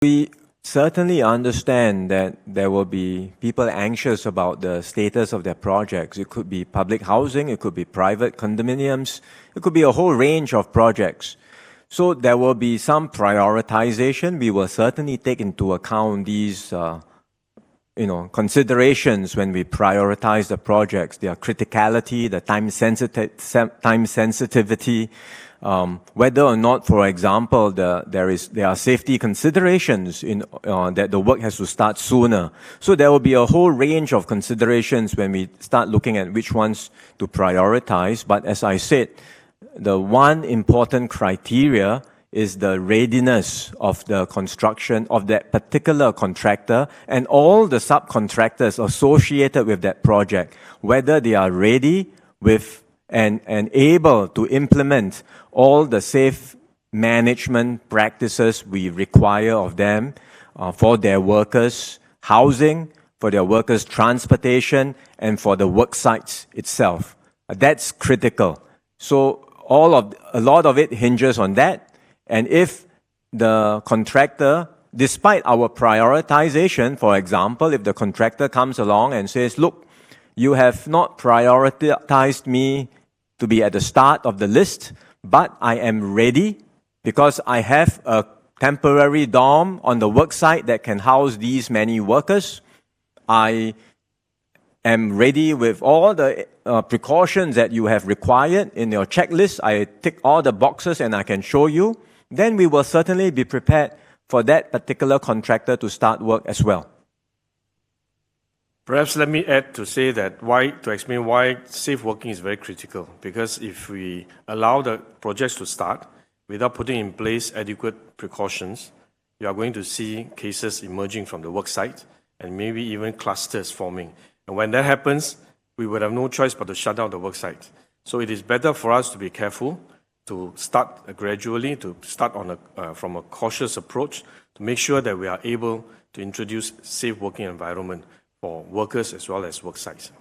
We certainly understand that there will be people anxious about the status of their projects. It could be public housing, it could be private condominiums, it could be a whole range of projects. So there will be some prioritization. We will certainly take into account these considerations when we prioritize the projects, their criticality, the time sensitivity, whether or not, for example, there are safety considerations in that the work has to start sooner. So there will be a whole range of considerations when we start looking at which ones to prioritize. But as I said, the one important criteria is the readiness of the construction of that particular contractor and all the subcontractors associated with that project, whether they are ready with and able to implement all the safe management practices we require of them for their workers' housing, for their workers' transportation, and for the work sites itself. That's critical. So a lot of it hinges on that. And if the contractor, despite our prioritization, for example, if the contractor comes along and says, look, you have not prioritized me to be at the start of the list, but I am ready because I have a temporary dorm on the work site that can house these many workers. I am ready with all the precautions that you have required in your checklist. I tick all the boxes and I can show you. Then we will certainly be prepared for that particular contractor to start work as well. Perhaps let me add to say that to explain why safe working is very critical. Because if we allow the projects to start without putting in place adequate precautions, you are going to see cases emerging from the work site and maybe even clusters forming. And when that happens, we would have no choice but to shut down the work site. So it is better for us to be careful, to start gradually, to start from a cautious approach, to make sure that we are able to introduce safe working environment for workers as well as work sites.